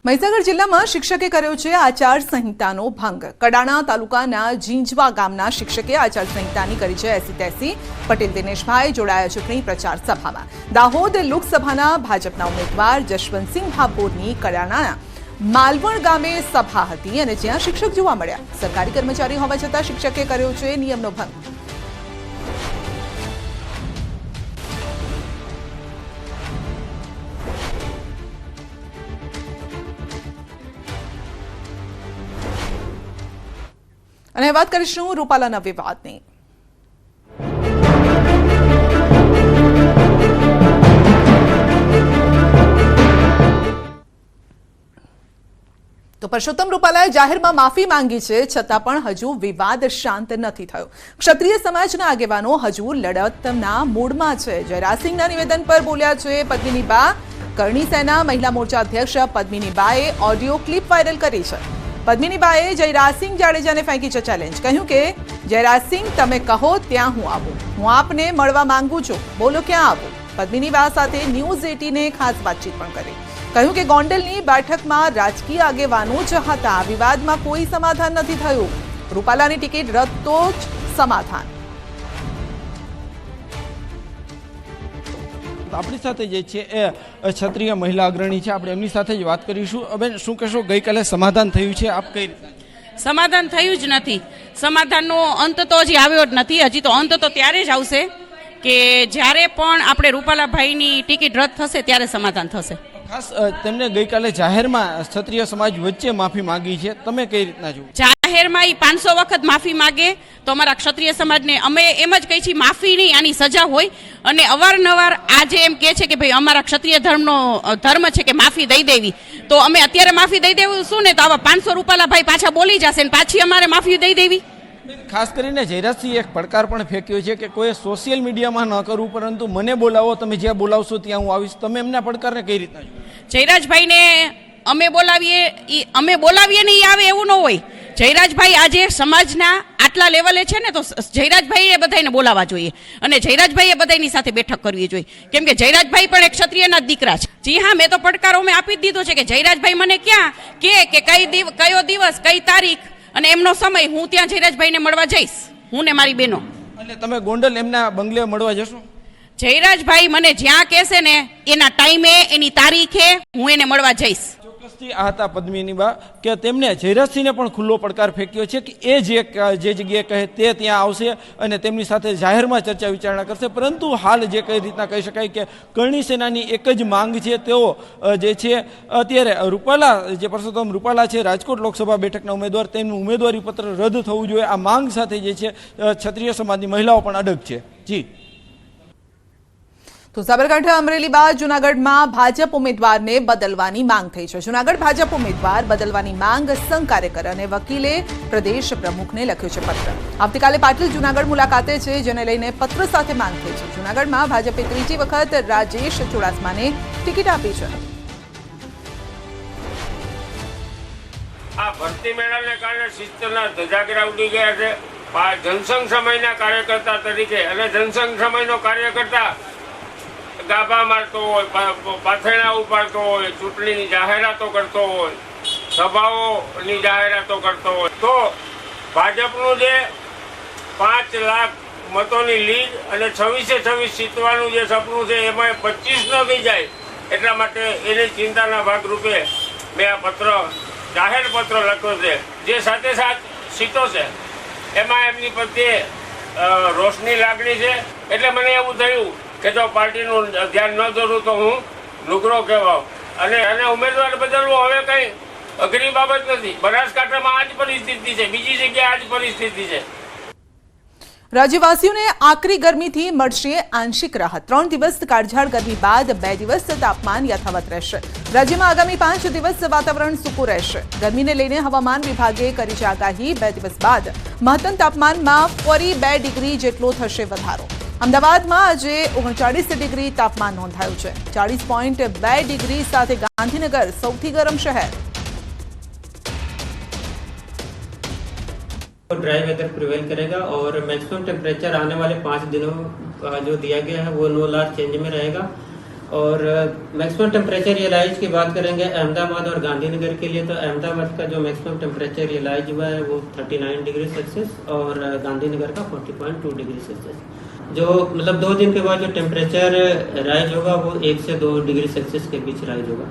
મહીસાગર જિલ્લામાં શિક્ષકે કર્યો છે આચાર સંહિતાનો ભંગ। કડાણા તાલુકાના જીંજવા ગામના શિક્ષકે આચાર સંહિતાની કરી છે એસી તેસી। પટેલ દિનેશભાઈ જોડાયા ચૂંટણી પ્રચાર સભામાં। દાહોદ લોકસભાના ભાજપના ઉમેદવાર જશવંતસિંહ ભાભોરની કડાણાના માલવણ ગામે સભા હતી અને જ્યાં શિક્ષક જોવા મળ્યા। સરકારી કર્મચારી હોવા છતાં શિક્ષકે કર્યો છે નિયમનો ભંગ। અને વાત કરીશું રૂપાલાના વિવાદની। તો પરસોત્તમ રૂપાલાએ જાહેરમાં માફી માંગી છે, છતાં પણ હજુ વિવાદ શાંત નથી થયો। ક્ષત્રિય સમાજના આગેવાનો હજુ લડતના મૂડમાં છે। જયરાજસિંહના નિવેદન પર બોલ્યા છે પદ્મિની બા। કરણી સેના મહિલા મોરચા અધ્યક્ષ પદ્મિની બાએ ઓડિયો ક્લિપ વાયરલ કરી છે। પદ્મિની બાએ જયરાજસિંહ જાડેજાને ફેંકી છે ચેલેન્જ। કહ્યું કે જયરાજસિંહ તમે કહો ત્યાં હું આવું, હું આપને મળવા માંગુ છું, બોલો ક્યાં આવું। પદ્મિની બા સાથે ન્યૂઝ 18 ખાસ વાતચીત પણ કરી। કહ્યું કે ગોંડલની બેઠકમાં રાજકીય આગેવાનો જ હતા, વિવાદમાં કોઈ સમાધાન નથી થયું। રૂપાલાની ટિકિટ રદ તો જ સમાધાન। આપણી સાથે જે છે એ ક્ષત્રિય મહિલા અગ્રણી છે, આપણે એમની સાથે જ વાત કરીશું। બેન, શું કહેશો, ગઈકાલે સમાધાન થયું છે, આપ કઈ રીતે? સમાધાન થયું જ નથી। સમાધાનનો અંત તો હજી આવ્યો જ નથી। હજી તો અંત તો ત્યારે જ આવશે કે જ્યારે પણ આપણે રૂપાલાભાઈની ટિકિટ રદ થશે ત્યારે સમાધાન થશે। ખાસ તેમને ગઈકાલે જાહેરમાં ક્ષત્રિય સમાજ વચ્ચે માફી માંગી છે, તમે કઈ રીતના જુઓ? જાહેરમાં 500 વખત માફી માગે તો અમારા ક્ષત્રિય સમાજને અમે એમ જ કહી છીએ માફી નહીં, આની સજા હોય। અને અવારનવાર આજે એમ કહે છે કે ભાઈ અમારા ક્ષત્રિય ધર્મ છે કે માફી દઈ દેવી, તો અમે અત્યારે માફી દઈ દેવું શું ને, તો આવા 500 રૂપાલાભાઈ પાછા બોલી જશે ને પાછી અમારે માફી દઈ દેવી। ખાસ કરીને જયરાજસિંહે એક પડકાર પણ ફેંક્યો છે કે કોઈ સોશિયલ મીડિયામાં ન કરવું, પરંતુ મને બોલાવો, તમે જ્યાં બોલાવશો ત્યાં હું આવીશ। તમે એમના પડકારને કઈ રીતના જુઓ? જયરાજભાઈને અમે બોલાવીએ ને એ આવે એવું ન હોય। જયરાજભાઈ આજે સમાજના આટલા લેવલે છે ને, તો જયરાજભાઈએ બધાને બોલાવવા જોઈએ અને જયરાજભાઈએ બધાની સાથે બેઠક કરવી જોઈએ, કેમ કે જયરાજભાઈ પણ એક ક્ષત્રિયના જ દીકરા છે। જી હા, મેં તો પડકારો મેં આપી જ દીધો છે કે જયરાજભાઈ મને ક્યાં કે કયો દિવસ કઈ તારીખ અને એમનો સમય, હું ત્યાં જયરાજભાઈને મળવા જઈશ, હું ને મારી બહેનો। એટલે તમે ગોંડલ એમના બંગલે મળવા જશો? જયરાજભાઈ મને જ્યાં કહેશે ને એના ટાઈમે એની તારીખે હું એને મળવા જઈશ। ચોક્કસથી આ હતા પદ્મિની બા કે તેમને જયરાજસિંહને પણ ખુલ્લો પડકાર ફેંક્યો છે કે એ જે જગ્યાએ કહે તે ત્યાં આવશે અને તેમની સાથે જાહેરમાં ચર્ચા વિચારણા કરશે। પરંતુ હાલ જે કઈ રીતના કહી શકાય કે કરણી સેનાની એક જ માંગ છે, તેઓ જે છે અત્યારે રૂપાલા, જે પરસોત્તમ રૂપાલા છે રાજકોટ લોકસભા બેઠકના ઉમેદવાર, તેમનું ઉમેદવારી પત્ર રદ થવું જોઈએ। આ માંગ સાથે જે છે ક્ષત્રિય સમાજની મહિલાઓ પણ અડગ છે। જી તો સાબરકાંઠા, અમરેલી બાદ જૂનાગઢમાં ભાજપ ઉમેદવારને બદલવાની માંગ થઈ છે। જૂનાગઢ ભાજપ ઉમેદવાર બદલવાની માંગ સંઘ કાર્યકર અને વકીલે પ્રદેશ પ્રમુખને લખ્યો છે પત્ર। આવતીકાલે પાટીલ જૂનાગઢ મુલાકાતે છે, જેને લઈને પત્ર સાથે માંગ થઈ છે। જૂનાગઢમાં ભાજપે ત્રીજી વખત રાજેશ ચુડાસમાને ટિકિટ આપી છે। આ ભરતી મેળાને કારણે શિસ્તના ધજાગરા ઉડી ગયા છે। જનસંઘ સમયના કાર્યકર્તા તરીકે અને જનસંઘ સમયનો કાર્યકર્તા ગાભા મારતો હોય, પાથરણા ઉપાડતો હોય, ચૂંટણીની જાહેરાતો કરતો હોય, સભાઓની જાહેરાતો કરતો હોય, તો ભાજપનું જે 5 લાખ મતોની લીડ અને 26 જીતવાનું જે સપનું છે એમાં 25 ન થઈ જાય, એટલા માટે એની ચિંતાના ભાગરૂપે મેં આ પત્ર, જાહેર પત્ર લખ્યો છે। જે સાથે સીટો છે એમાં એમની પ્રત્યે રોષની લાગણી છે, એટલે મને એવું થયું કે જો પાર્ટીનું ધ્યાન ન દોરું તો હું લુગરો કહેવાઉં અને ઉમેદવાર બદલવો હવે કંઈ અઘરી બાબત નથી। બનાસકાંઠામાં આ જ પરિસ્થિતિ છે, બીજી જગ્યાએ આ જ પરિસ્થિતિ છે। રાજ્યવાસીઓને આકરી ગરમીથી મળશે આંશિક રાહત। 3 દિવસ કાળઝાળ ગરમી બાદ 2 દિવસ તાપમાન યથાવત રહેશે। રાજ્યમાં આગામી 5 દિવસ વાતાવરણ સૂકું રહેશે। ગરમીને લઈને હવામાન વિભાગે કરી છે આગાહી। 2 દિવસ બાદ મહત્તમ તાપમાનમાં ફરી 2 ડિગ્રી જેટલો થશે વધારો। અમદાવાદમાં આજે 39 ડિગ્રી તાપમાન નોંધાયું છે। 40.2 ડિગ્રી સાથે ગાંધીનગર સૌથી ગરમ શહેર। ड्राई वेदर प्रिवेल करेगा और मैक्सिमम टेम्परेचर आने वाले 5 दिनों का जो दिया गया है वो नो लार्ज चेंज में रहेगा और मैक्सिमम टेम्परेचर रियलाइज की बात करेंगे अहमदाबाद और गांधीनगर के लिए, तो अहमदाबाद का जो मैक्सिमम टेम्परेचर रियलाइज हुआ है वो 39 डिग्री सेल्सियस और गांधीनगर का 40.2 डिग्री सेल्सियस। जो मतलब 2 दिन के बाद जो टेम्परेचर राइज होगा वो 1 से 2 डिग्री सेल्सियस के बीच राइज होगा।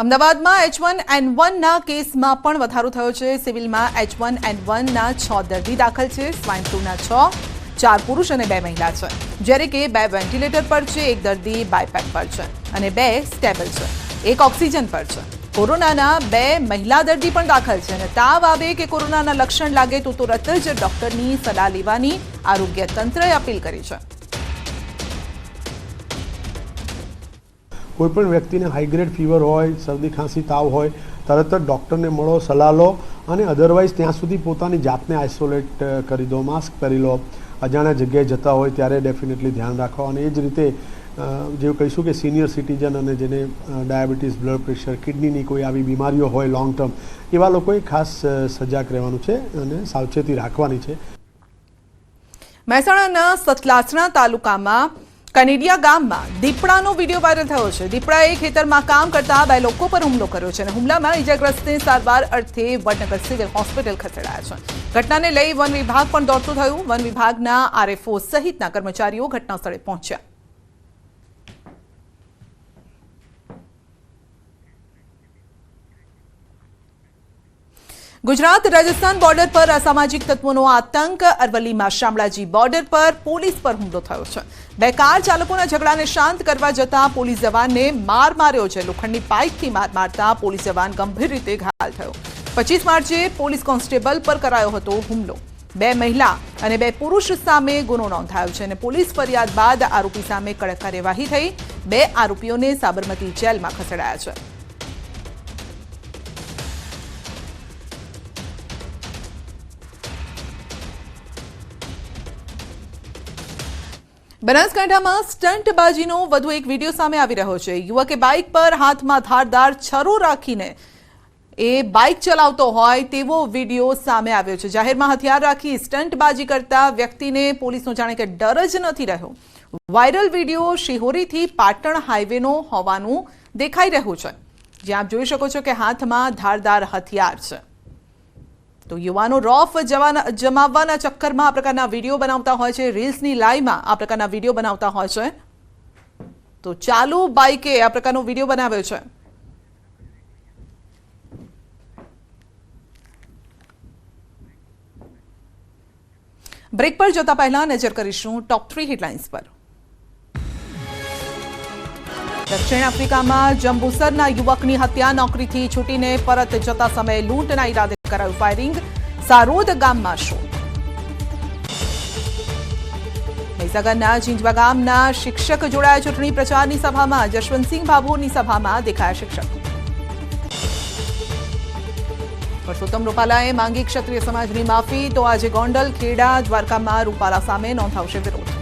અમદાવાદમાં H1N1 ના કેસમાં પણ વધારો થયો છે। સિવિલમાં H1N1 ના 6 દર્દી દાખલ છે। સ્વાઇન ફ્લૂના 6, 4 પુરુષ અને 2 મહિલા છે, જ્યારે કે 2 વેન્ટિલેટર પર છે, 1 દર્દી બાયપેક પર છે અને 2 સ્ટેબલ છે, 1 ઓક્સિજન પર છે। કોરોનાના 2 મહિલા દર્દી પણ દાખલ છે અને તાવ આવે કે કોરોનાના લક્ષણ લાગે તો તુરત જ ડોક્ટરની સલાહ લેવાની આરોગ્ય તંત્રએ અપીલ કરી છે। કોઈપણ વ્યક્તિને હાઈ ગ્રેડ ફીવર હોય, શરદી ખાંસી તાવ હોય, તરત જ ડૉક્ટરને મળો, સલાહ લો અને અધરવાઇઝ ત્યાં સુધી પોતાની જાતને આઇસોલેટ કરી દો, માસ્ક પહેરી લો, અજાણ્યા જગ્યાએ જતા હોય ત્યારે ડેફિનેટલી ધ્યાન રાખો। અને એ જ રીતે જે કહીશું કે સિનિયર સિટીઝન અને જેને ડાયાબિટીસ, બ્લડ પ્રેશર, કિડનીની કોઈ આવી બીમારીઓ હોય લોંગ ટર્મ, એવા લોકોએ ખાસ સજાગ રહેવાનું છે અને સાવચેતી રાખવાની છે। મહેસાણાના સતલાસણા તાલુકામાં કનેડિયા ગામમાં દીપડાનો વિડીયો વાયરલ થયો છે। દીપડાએ ખેતરમાં કામ કરતા 2 લોકો પર હુમલો કર્યો છે અને હુમલામાં ઇજાગ્રસ્તને સારવાર અર્થે વડનગર સિવિલ હોસ્પિટલ ખસેડાયા છે। ઘટનાને લઈ વન વિભાગ પણ દોડતું થયું। વન વિભાગના આરએફઓ સહિતના કર્મચારીઓ ઘટના સ્થળે પહોંચ્યા। गुजरात राजस्थान बॉर्डर पर असामाजिक तत्वों आतंक। अरवलीમાં શામળાજી બોર્ડર પર પોલીસ પર હુમલો થયો છે। 2 કાર ચાલકોના ઝઘડાને શાંત કરવા જતા પોલીસ જવાનને માર માર્યો છે। લોખંડની પાઇપથી માર મારતા પોલીસ જવાન ગંભીર રીતે ઘાયલ થયો। 25 માર્ચે પોલીસ કોન્સ્ટેબલ પર કરાયો હતો હુમલો। 2 મહિલા અને 2 પુરુષ સામે ગુનો નોંધાયો છે અને પોલીસ ફરિયાદ બાદ આરોપી સામે કડક કાર્યવાહી થઈ। 2 આરોપીઓને સાબરમતી જેલમાં ખસેડાયા છે। બનાસકાંઠામાં સ્ટંટબાજીનો વધુ એક વિડીયો સામે આવી રહ્યો છે। યુવકે બાઇક પર હાથમાં ધારદાર છરો રાખીને બાઇક ચલાવતો હોય તેવો વિડીયો સામે આવ્યો છે। જાહેરમાં હથિયાર રાખી સ્ટંટબાજી કરતા વ્યક્તિને પોલીસનો જાણે કે ડર જ નથી રહ્યો। વાયરલ વિડીયો શિહોરીથી પાટણ હાઈવેનો હોવાનું દેખાઈ રહ્યું છે, જ્યાં આપ જોઈ શકો છો કે હાથમાં ધારદાર હથિયાર છે। તો યુવાનો રોફ જમાવવાના ચક્કરમાં આ પ્રકારના વિડીયો બનાવતા હોય છે। રીલ્સની લાઈવમાં આ પ્રકારના વિડીયો બનાવતા હોય છે। તો ચાલુ બાઇકે આ પ્રકારનો વિડીયો બનાવ્યો છે। બ્રેક પર જતા પહેલા નજર કરીશું ટોપ 3 હેડલાઇન્સ પર। દક્ષિણ આફ્રિકામાં જંબુસરના યુવકની હત્યા। નોકરીથી છૂટીને પરત જતા સમયે લૂંટના ઈરાદે કરાયું ફાયરિંગ। સારોદ ગામમાં શોધ। મહીસાગરના ઝીંઝવા ગામના શિક્ષક જોડાયા ચૂંટણી પ્રચારની સભામાં। જશવંતસિંહ ભાભોરની સભામાં દેખાયા શિક્ષક। પરસોત્તમ રૂપાલાએ માંગી ક્ષત્રિય સમાજની માફી। તો આજે ગોંડલ, ખેડા, દ્વારકામાં રૂપાલા સામે નોંધાવશે વિરોધ।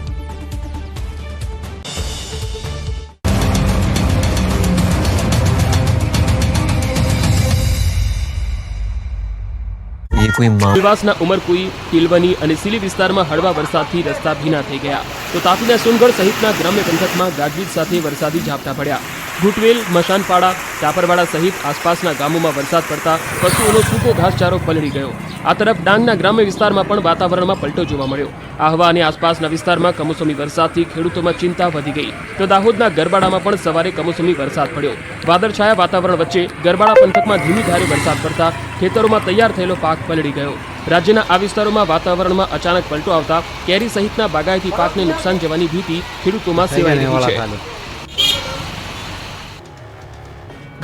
ઉપરવાસના ઉમરકુઈ, તિલવની અને સિલી વિસ્તારમાં હળવા વરસાદથી રસ્તા ભીના થઈ ગયા। તો તાપીના સોનગઢ સહિતના ગ્રામ્ય પંથકમાં ગાજવીજ સાથે વરસાદી ઝાપટા પડ્યા। ઘૂંટવેલ, મશાનપાડા, ચાપરવાડા સહિત આસપાસના ગામોમાં વરસાદ પડતા પશુઓનો સૂકો ઘાસચારો પલળી ગયો। આ તરફ ડાંગના ગ્રામ્ય વિસ્તારમાં પણ વાતાવરણમાં પલટો જોવા મળ્યો। આહવા અને આસપાસના વિસ્તારમાં કમોસમી વરસાદથી ખેડૂતોમાં ચિંતા વધી ગઈ। તો દાહોદના ગરબાડામાં પણ સવારે કમોસમી વરસાદ પડ્યો। વાદળછાયા વાતાવરણ વચ્ચે ગરબાડા પંથકમાં ધીમી ધારે વરસાદ પડતા ખેતરોમાં તૈયાર થયેલો પાક પલળી ગયો। રાજ્યના આ વિસ્તારોમાં વાતાવરણમાં અચાનક પલટો આવતા કેરી સહિતના બાગાયતી પાકને નુકસાન જવાની ભીતિ ખેડૂતોમાં સેવાઈ રહી છે।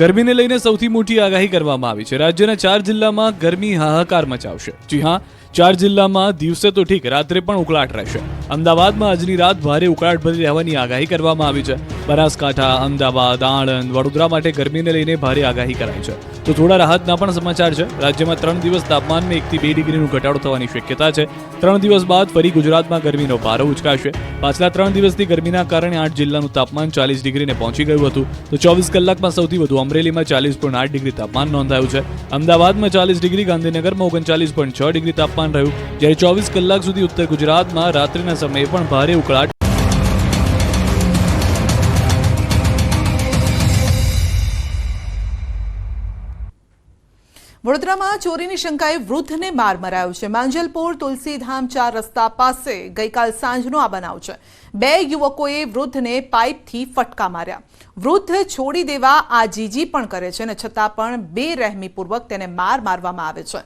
ગરમીને લઈને સૌથી મોટી આગાહી કરવામાં આવી છે। રાજ્યના 4 જિલ્લામાં ગરમી હાહાકાર મચાવશે। જી હા, 4 જિલ્લામાં દિવસે તો ઠીક, રાત્રે પણ ઉકળાટ રહેશે। અમદાવાદમાં આજની રાત ભારે ઉકળાટ ભરી રહેવાની આગાહી કરવામાં આવી છે। બનાસકાંઠા, અમદાવાદ, આણંદ, વડોદરા માટે ગરમીને લઈને ભારે આગાહી કરાઈ છે। તો થોડા રાહતના પણ સમાચાર છે। રાજ્યમાં 3 દિવસ તાપમાનમાં 1 થી 2 ડિગ્રીનો ઘટાડો થવાની શક્યતા છે। 3 દિવસ બાદ ફરી ગુજરાતમાં ગરમીનો પારો ઉચકાશે। પાછલા 3 દિવસથી ગરમીના કારણે 8 જિલ્લાનું તાપમાન 40 ડિગ્રીને પહોંચી ગયું હતું। તો 24 કલાકમાં સૌથી વધુ અમરેલીમાં 40.8 ડિગ્રી તાપમાન નોંધાયું છે। અમદાવાદમાં 40 ડિગ્રી, ગાંધીનગરમાં 39.6 ડિગ્રી તાપમાન રહ્યું। જ્યારે 24 કલાક સુધી ઉત્તર ગુજરાતમાં રાત્રિના સમયે પણ ભારે ઉકળાટ વડોદરામાં ચોરીની શંકાએ વૃદ્ધને માર મરાયો છે. માંજલપુર તુલસીધામ 4 રસ્તા પાસે ગઈકાલ સાંજનો આ બનાવ છે. 2 યુવકોએ વૃદ્ધને પાઇપથી ફટકા માર્યા. વૃદ્ધ છોડી દેવા આજીજી પણ કરે છે અને છતાં પણ બેરહેમીપૂર્વક તેને મારવામાં આવે છે.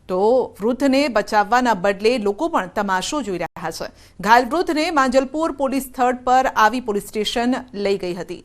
તો વૃદ્ધને બચાવવાના બદલે લોકો પણ તમાશો જોઈ રહ્યા છે. ઘાયલ વૃદ્ધને માંજલપુર પોલીસ સ્થળ પર આવી પોલીસ સ્ટેશન લઈ ગઈ હતી.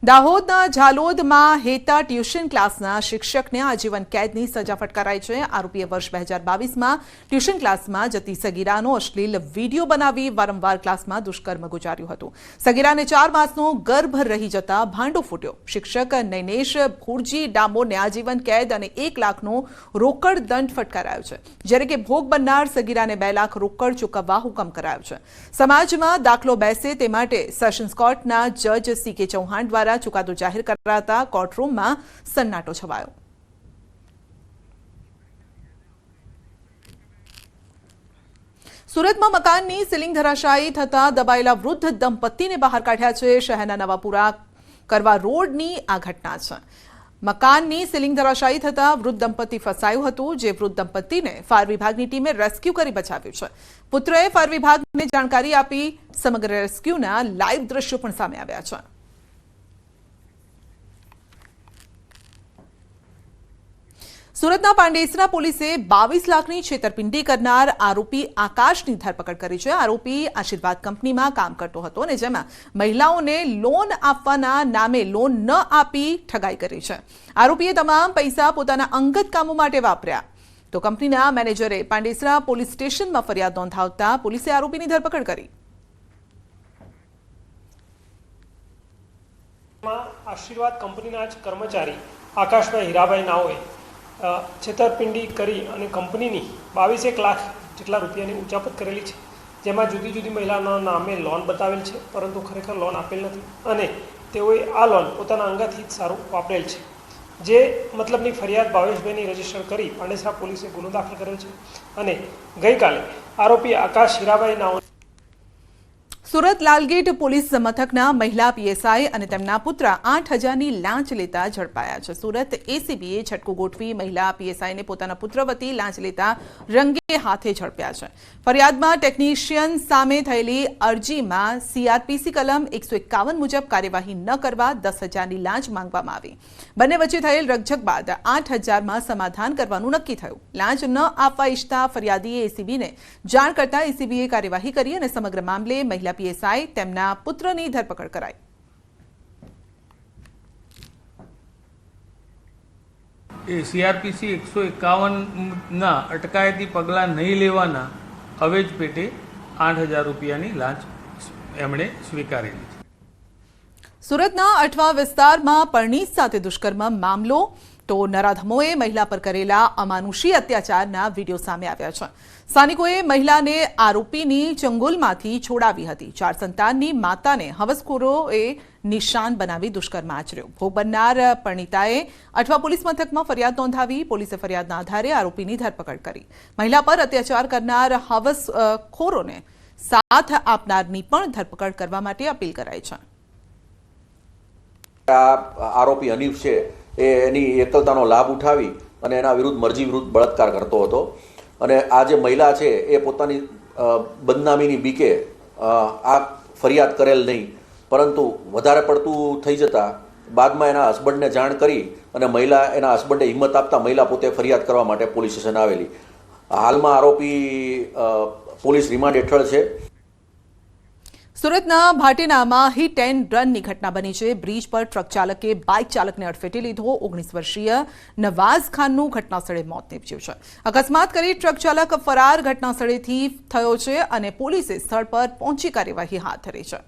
દાહોદના ઝાલોદમાં હેતા ટ્યુશન ક્લાસના શિક્ષકને આજીવન કેદની સજા ફટકારાઈ છે. આરોપીએ વર્ષ 2022માં ટ્યુશન ક્લાસમાં જતી સગીરાનો અશ્લીલ વિડીયો બનાવી વારંવાર ક્લાસમાં દુષ્કર્મ ગુજાર્યું હતું. સગીરાને 4 માસનો ગર્ભ રહી જતા ભાંડો ફૂટ્યો. શિક્ષક નૈનેશ ભુરજી ડામોરને આજીવન કેદ અને 1 લાખનો રોકડ દંડ ફટકારાયો છે, જ્યારે કે ભોગ બનનાર સગીરાને 2 લાખ રોકડ ચૂકવવા હુકમ કરાયો છે. સમાજમાં દાખલો બેસે તે માટે સેશન્સ કોર્ટના જજ CK ચૌહાણ દ્વારા ચુકાદો જાહેર કરાતા કોર્ટરૂમમાં સન્નાટો છવાયો. સુરતમાં મકાનની સીલિંગ ધરાશાયી થતા દબાયેલા વૃદ્ધ દંપતીને બહાર કાઢ્યા છે. શહેરના નવાપુરા કરવા રોડની આ ઘટના છે. મકાનની સીલિંગ ધરાશાયી થતા વૃદ્ધ દંપતી ફસાયું હતું, જે વૃદ્ધ દંપતીને ફાયર વિભાગની ટીમે રેસ્ક્યુ કરી બચાવ્યું છે. પુત્રએ ફાયર વિભાગને જાણકારી આપી. સમગ્ર રેસ્ક્યુના લાઈવ દ્રશ્યો પણ સામે આવ્યા છે. સુરતના પાંડેસરા પોલીસે 22 લાખની છેતરપિંડી કરનાર આરોપી આકાશની ધરપકડ કરી છે. આરોપી આશીર્વાદ કંપનીમાં કામ કરતો હતો અને જેમાં મહિલાઓને લોન આપવાના નામે લોન ન આપી ઠગાઈ કરી છે. આરોપીએ તમામ પૈસા પોતાના અંગત કામો માટે વાપર્યા. તો કંપનીના મેનેજરે પાંડેસરા પોલીસ સ્ટેશનમાં ફરિયાદ નોંધાવતા પોલીસે આરોપીની ધરપકડ કરી. આશીર્વાદ કંપનીના જ કર્મચારી આકાશભાઈ હીરાભાઈ નાઓએ છેતરપિંડી કરી અને કંપનીની 22 લાખ જેટલા રૂપિયાની ઉચાપત કરેલી છે, જેમાં જુદી જુદી મહિલાના નામે લોન બતાવેલ છે, પરંતુ ખરેખર લોન આપેલ નથી અને તેઓએ આ લોન પોતાના અંગત હિત સારું વાપરેલ છે. જે મતલબની ફરિયાદ ભાવેશભાઈની રજીસ્ટર કરી પાંડેસરા પોલીસે ગુનો દાખલ કરેલ છે અને ગઈકાલે આરોપી આકાશ હીરાભાઈ નાઓ સુરત લાલગેટ પોલીસ મથકના મહિલા PSI અને તેમના પુત્ર 8,000ની લાંચ લેતા ઝડપાયા છે. સુરત ACBએ છટકું ગોઠવી મહિલા PSIને પોતાના પુત્ર વતી લાંચ લેતા રંગે હાથે ઝડપ્યા છે. ફરિયાદમાં ટેકનિશિયન સામે થયેલી અરજીમાં CRPC કલમ 151 મુજબ કાર્યવાહી ન કરવા 10,000ની લાંચ માંગવામાં આવી. બંને વચ્ચે થયેલ રકઝક બાદ 8,000માં સમાધાન કરવાનું નક્કી થયું. લાંચ ન આપવા ઈચ્છતા ફરિયાદીએ ACBને જાણ કરતા ACBએ કાર્યવાહી કરી અને સમગ્ર મામલે મહિલા PSI તેમના પુત્રની ધરપકડ કરાઈ. CRPC 151ના અટકાયતી પગલાં નહીં લેવાના અવેજ પેટે 8,000 રૂપિયાની લાંચ એમણે સ્વીકારેલી છે. સુરતના અઠવા વિસ્તારમાં પરણીત સાથે દુષ્કર્મ મામલો. તો નરાધમોએ મહિલા પર કરેલા અમાનુષી અત્યાચારના વિડીયો સામે આવ્યા છે. સ્થાનિકોએ મહિલાને આરોપીની ચંગુલમાંથી છોડાવી હતી. 4 સંતાનની માતાને હવસખોરોએ નિશાન બનાવી દુષ્કર્મ આચર્યો. ભોગ બનનાર પરણીતાએ અઠવા પોલીસ મથકમાં ફરિયાદ નોંધાવી. પોલીસે ફરિયાદના આધારે આરોપીની ધરપકડ કરી. મહિલા પર અત્યાચાર કરનાર હવસખોરોને સાથ આપનારની પણ ધરપકડ કરવા માટે અપીલ કરાઈ છે. આરોપી હનીફ છે એ એની એકલતાનો લાભ ઉઠાવી અને એના વિરુદ્ધ મરજી વિરુદ્ધ બળાત્કાર કરતો હતો અને આ જે મહિલા છે એ પોતાની બદનામીની બીકે આ ફરિયાદ કરેલ નહીં, પરંતુ વધારે પડતું થઈ જતા બાદમાં એના હસબન્ડને જાણ કરી અને મહિલા એના હસબન્ડે હિંમત આપતા મહિલા પોતે ફરિયાદ કરવા માટે પોલીસ સ્ટેશન આવેલી. હાલમાં આરોપી પોલીસ રિમાન્ડ હેઠળ છે. સુરતના ભાટેનામાં હિટ એન્ડ રનની ઘટના બની છે. બ્રિજ પર ટ્રક ચાલકે બાઇક ચાલકને અડફેટે લીધો. 19 વર્ષીય નવાઝ ખાનનું ઘટનાસ્થળે મોત નીપજ્યું છે. અકસ્માત કરી ટ્રક ચાલક ફરાર ઘટનાસ્થળેથી થયો છે અને પોલીસે સ્થળ પર પહોંચી કાર્યવાહી હાથ ધરી છે.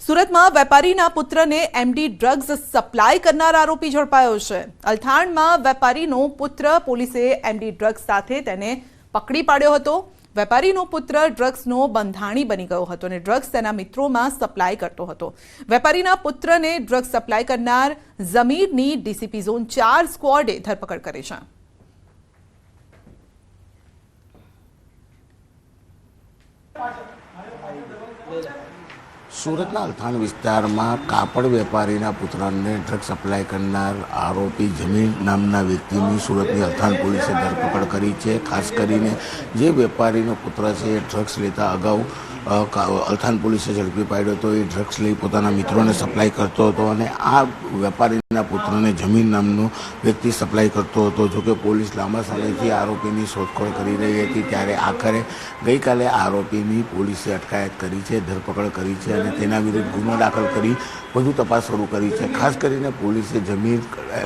સુરતમાં વેપારીના પુત્રને MD ડ્રગ્સ સપ્લાય કરનાર આરોપી ઝડપાયો છે. અલથાણમાં વેપારીનો પુત્ર પોલીસે MD ડ્રગ્સ સાથે તેને પકડી પાડ્યો હતો. વેપારીનો પુત્ર ડ્રગ્સનો બંધાણી બની ગયો હતો અને ડ્રગ્સ તેના મિત્રોમાં સપ્લાય કરતો હતો. વેપારીના પુત્રને ડ્રગ્સ સપ્લાય કરનાર ઝમીરની DCP ઝોન 4 સ્ક્વોડે ધરપકડ કરી છે. સુરતના અલથાણ વિસ્તારમાં કાપડ વેપારીના પુત્રને ડ્રગ્સ સપ્લાય કરનાર આરોપી જમીન નામના વ્યક્તિની સુરતની અલથાણ પોલીસે ધરપકડ કરી છે. ખાસ કરીને જે વેપારીનો પુત્ર છે એ ડ્રગ્સ લેતા અગાઉ અલથાણ પોલીસે ઝડપી પાડ્યો હતો. એ ડ્રગ્સ લઈ પોતાના મિત્રોને સપ્લાય કરતો હતો અને આ વેપારીના પુત્રને જમીન નામનો વ્યક્તિ સપ્લાય કરતો હતો. જોકે પોલીસ લાંબા સમયથી આરોપીની શોધખોળ કરી રહી હતી, ત્યારે આખરે ગઈકાલે આરોપીની પોલીસે અટકાયત કરી છે, ધરપકડ કરી છે અને તેના વિરુદ્ધ ગુનો દાખલ કરી વધુ તપાસ શરૂ કરી છે. ખાસ કરીને પોલીસે જમીન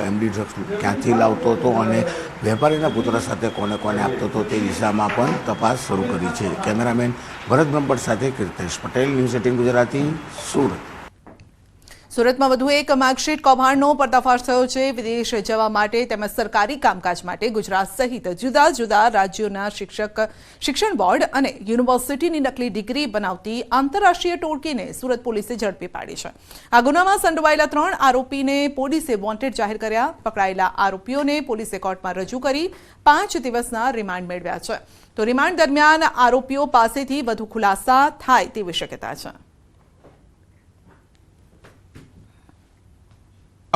એમડી ડ્રગ્સ ક્યાંથી લાવતો હતો અને વેપારીના પુત્ર સાથે કોને કોને આપતો હતો તે દિશામાં પણ તપાસ શરૂ કરી છે. કેમેરામેન ભરત બ્રહ્મભટ્ટ સાથે કીર્તેશ પટેલ, ન્યૂઝ 18 ગુજરાતી, સુરત. સુરતમાં વધુ એક માર્કશીટ કૌભાંડનો પર્દાફાશ થયો છે. વિદેશ જવા માટે તેમજ સરકારી કામકાજ માટે ગુજરાત સહિત જુદા જુદા રાજ્યોના શિક્ષણ બોર્ડ અને યુનિવર્સિટીની નકલી ડિગ્રી બનાવતી આંતરરાષ્ટ્રીય ટોળકીને સુરત પોલીસે ઝડપી પાડી છે. આ ગુનામાં સંડોવાયેલા 3 આરોપીને પોલીસે વોન્ટેડ જાહેર કર્યા. પકડાયેલા આરોપીઓને પોલીસે કોર્ટમાં રજૂ કરી 5 દિવસના રિમાન્ડ મેળવ્યા છે. તો રિમાન્ડ દરમિયાન આરોપીઓ પાસેથી વધુ ખુલાસા થાય તેવી શક્યતા છે.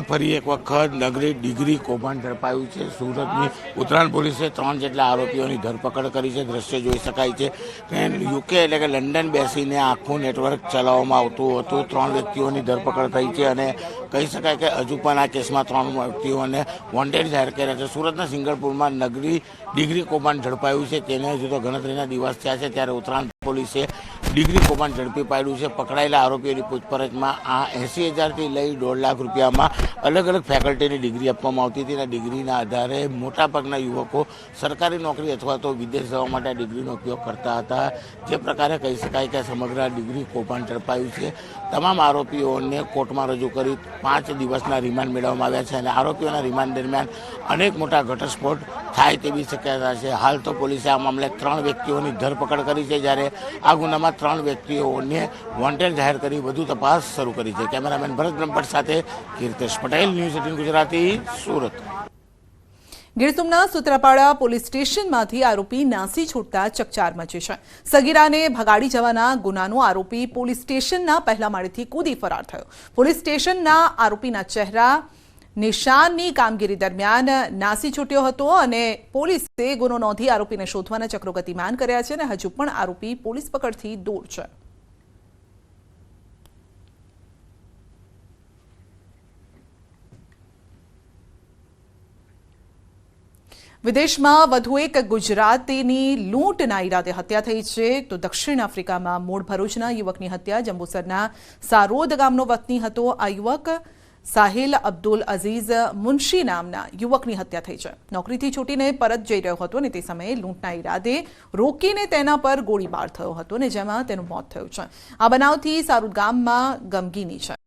ફરી એક વખત નગરી ડિગ્રી કૌભાંડ ઝડપાયું છે. સુરતની ઉત્તરાયણ પોલીસે 3 જેટલા આરોપીઓની ધરપકડ કરી છે. દ્રશ્ય જોઈ શકાય છે કે યુકે એટલે કે લંડન બેસીને આખું નેટવર્ક ચલાવવામાં આવતું હતું. 3 વ્યક્તિઓની ધરપકડ થઈ છે અને કહી શકાય કે હજુ પણ આ કેસમાં 3 વ્યક્તિઓને વોન્ટેડ જાહેર કર્યા છે. સુરતના સિંગલપુરમાં નગરી ડિગ્રી કૌભાંડ ઝડપાયું છે. તેને હજુ તો ગણતરીના દિવસ થયા છે, ત્યારે ઉત્તરાયણ પોલીસે ડિગ્રી કૌભાંડ ઝડપી પાડ્યું છે. પકડાયેલા આરોપીઓની પૂછપરછમાં આ 80,000થી લઈ 1.5 લાખ રૂપિયામાં અલગ અલગ ફેકલ્ટીની ડિગ્રી આપવામાં આવતી હતી અને ડિગ્રીના આધારે મોટાભાગના યુવકો સરકારી નોકરી અથવા તો વિદેશ જવા માટે આ ડિગ્રીનો ઉપયોગ કરતા હતા. જે પ્રકારે કહી શકાય કે સમગ્ર ડિગ્રી કૌભાંડ ઝડપાયું છે. તમામ આરોપીઓને કોર્ટમાં રજૂ કરી 5 દિવસના રિમાન્ડ મેળવવામાં આવ્યા છે અને આરોપીઓના રિમાન્ડ દરમિયાન અનેક મોટા ઘટસ્ફોટ થાય તેવી શક્યતા છે. હાલ તો પોલીસે આ મામલે 3 વ્યક્તિઓની ધરપકડ કરી છે, જ્યારે આ ગુનામાં 3 વ્યક્તિઓને વોન્ટેડ જાહેર કરી વધુ તપાસ શરૂ કરી છે. કેમેરામેન ભરત બ્રહ્મભટ્ટ સાથે કીર્તેશ પટેલ, ન્યૂઝ 18 ગુજરાતી, સુરત. ગીર સોમનાથ સૂત્રાપાડા પોલીસ સ્ટેશનમાંથી આરોપી નાસી છૂટતા ચકચાર મચી છે. સગીરાને ભગાડી જવાના ગુનાનો આરોપી પોલીસ સ્ટેશનના પહેલા માળેથી કૂદી ફરાર થયો. પોલીસ સ્ટેશનના આરોપીના ચહેરા નિશાનની કામગીરી દરમિયાન નાસી છૂટ્યો હતો અને પોલીસે ગુનો નોંધી આરોપીને શોધવાના ચક્રો ગતિમાન કર્યા છે અને હજુ પણ આરોપી પોલીસ પકડથી દૂર છે. વિદેશમાં વધુ એક ગુજરાતીની લૂંટના ઈરાદે હત્યા થઈ છે. તો દક્ષિણ આફ્રિકામાં મૂળ ભરૂચના યુવકની હત્યા. જંબુસરના સારોદ ગામનો વતની હતો. આ યુવક સાહિલ અબ્દુલ અઝીઝ મુનશી નામના યુવકની હત્યા થઈ છે. નોકરીથી છૂટીને પરત જઈ રહ્યો હતો અને તે સમયે લૂંટના ઈરાદે રોકીને તેના પર ગોળીબાર થયો હતો અને જેમાં તેનું મોત થયું છે. આ બનાવથી સારોદ ગામમાં ગમગીની છે.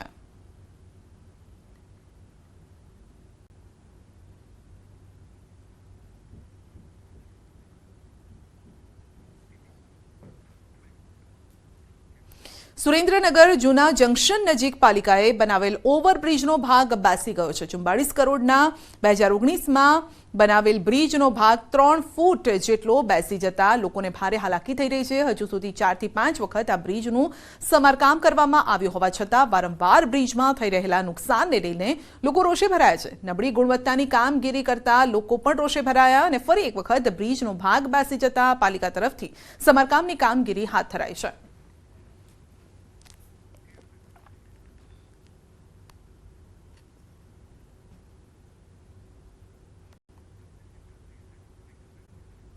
સુરેન્દ્રનગર જૂના જંકશન નજીક પાલિકાએ બનાવેલ ઓવરબ્રિજનો ભાગ બેસી ગયો છે. 44 કરોડના 2019માં બનાવેલ બ્રિજનો ભાગ 3 ફૂટ જેટલો બેસી જતા લોકોને ભારે હાલાકી થઈ રહી છે. હજુ સુધી 4 થી 5 વખત આ બ્રિજનું સમારકામ કરવામાં આવ્યું હોવા છતાં વારંવાર બ્રિજમાં થઈ રહેલા નુકસાનને લઈને લોકો રોષે ભરાયા છે. નબળી ગુણવત્તાની કામગીરી કરતા લોકો પણ રોષે ભરાયા અને ફરી એક વખત બ્રિજનો ભાગ બેસી જતા પાલિકા તરફથી સમારકામની કામગીરી હાથ ધરાઈ છે.